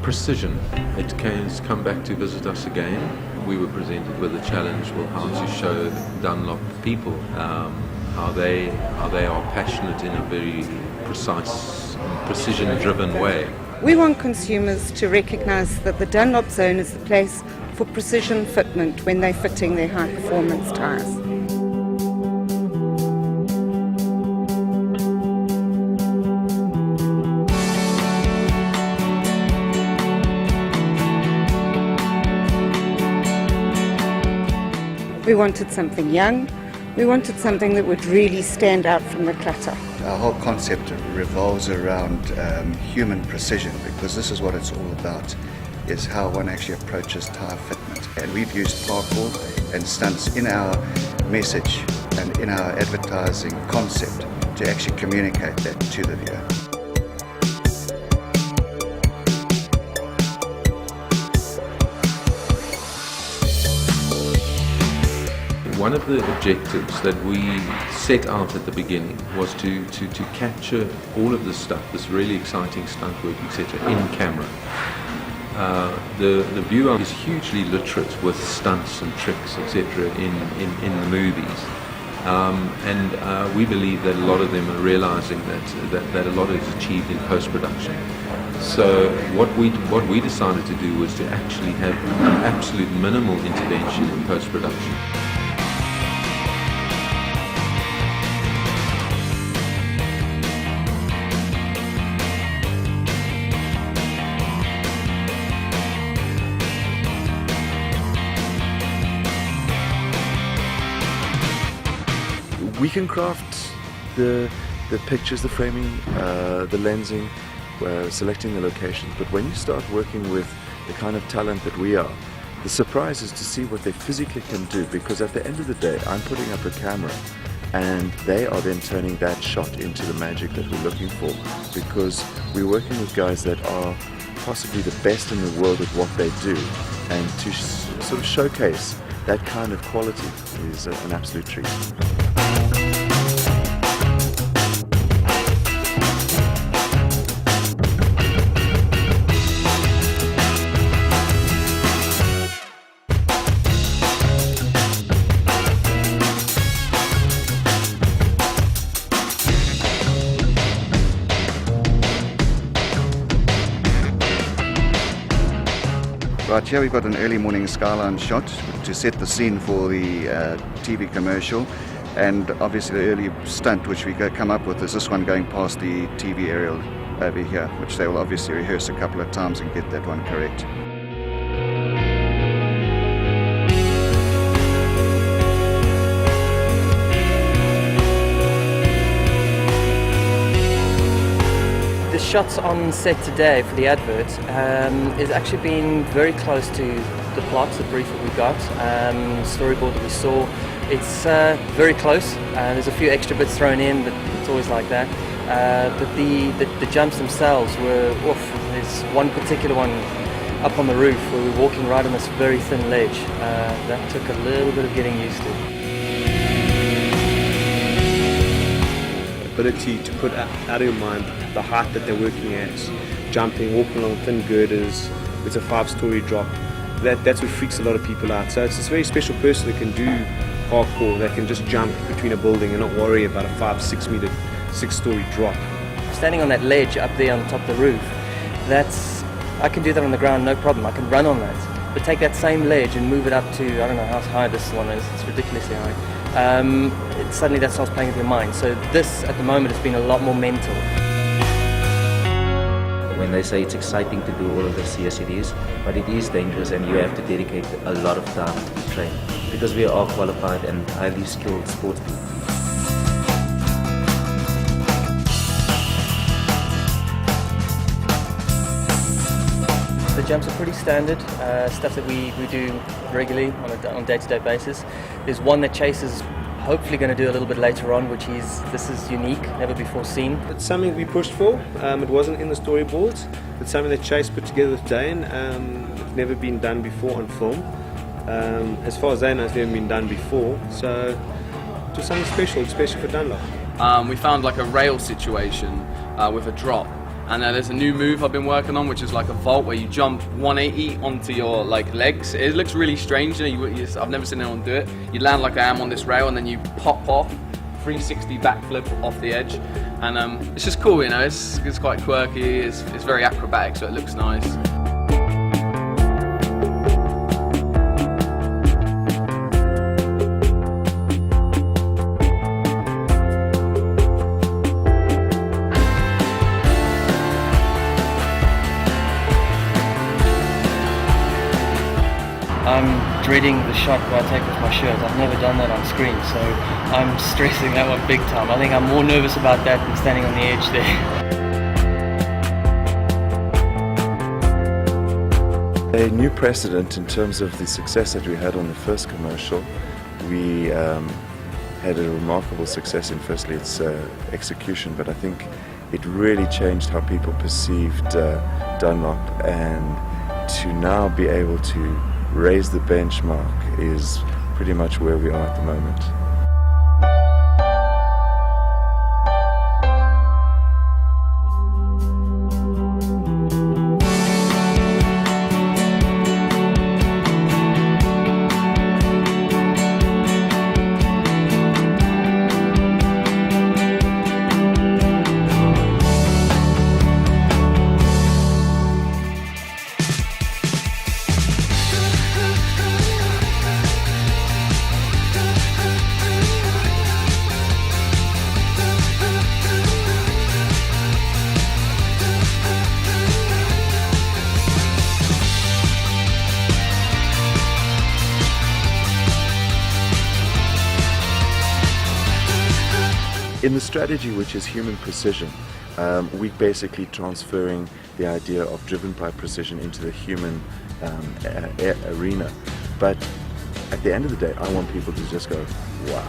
Precision. It has come back to visit us again. We were presented with a challenge, well, how to show Dunlop people how they are passionate in a very precise, precision-driven way. We want consumers to recognise that the Dunlop Zone is the place for precision fitment when they're fitting their high-performance tyres. We wanted something young. We wanted something that would really stand out from the clutter. Our whole concept revolves around human precision, because this is what it's all about, is how one actually approaches tyre fitment. And we've used parkour and stunts in our message and in our advertising concept to actually communicate that to the viewer. One of the objectives that we set out at the beginning was to capture all of this stuff, this really exciting stunt work, etc., in camera. The viewer is hugely literate with stunts and tricks, etc., in the movies. And we believe that a lot of them are realizing that a lot is achieved in post-production. So what we decided to do was to actually have an absolute minimal intervention in post-production. We can craft the pictures, the framing, the lensing, selecting the locations, but when you start working with the kind of talent that we are, the surprise is to see what they physically can do, because at the end of the day I'm putting up a camera and they are then turning that shot into the magic that we're looking for, because we're working with guys that are possibly the best in the world at what they do, and to sort of showcase that kind of quality is an absolute treat. Right here we've got an early morning skyline shot to set the scene for the TV commercial, and obviously the early stunt which we come up with is this one going past the TV aerial over here, which they will obviously rehearse a couple of times and get that one correct. The shots on set today for the advert is actually been very close to the plot, the brief that we got, storyboard that we saw. It's very close. There's a few extra bits thrown in, but it's always like that. But the jumps themselves were off. There's one particular one up on the roof where we're walking right on this very thin ledge. That took a little bit of getting used to. Ability to put out of your mind the height that they're working at, jumping, walking along thin girders. It's a 5-story drop. That's what freaks a lot of people out. So it's this very special person that can do parkour, that can just jump between a building and not worry about a 6-story drop. Standing on that ledge up there on top of the roof, I can do that on the ground, no problem. I can run on that. But take that same ledge and move it up to, I don't know how high this one is. It's ridiculously high. Suddenly that starts playing with your mind. So this, at the moment, has been a lot more mental. When they say it's exciting to do all of this, yes it is, but it is dangerous and you have to dedicate a lot of time to train, because we are qualified and highly skilled sportsmen. The jumps are pretty standard, stuff that we do regularly on a day-to-day basis. There's one that chases hopefully going to do a little bit later on, this is unique, never before seen. It's something we pushed for. It wasn't in the storyboards. It's something that Chase put together with Dane. It's never been done before on film. As far as I know, it's never been done before. So it was something special, especially for Dunlop. We found like a rail situation with a drop. And there's a new move I've been working on, which is like a vault where you jump 180 onto your like legs. It looks really strange. I've never seen anyone do it. You land like I am on this rail, and then you pop off, 360 backflip off the edge, and it's just cool. It's quite quirky. It's very acrobatic, so it looks nice. I'm dreading the shot where I take off my shirt. I've never done that on screen, so I'm stressing that one big time. I think I'm more nervous about that than standing on the edge there. A new precedent in terms of the success that we had on the first commercial. We had a remarkable success in firstly its execution, but I think it really changed how people perceived Dunlop, and to now be able to raise the benchmark is pretty much where we are at the moment. In the strategy, which is human precision, we're basically transferring the idea of driven by precision into the human arena. But at the end of the day, I want people to just go, wow.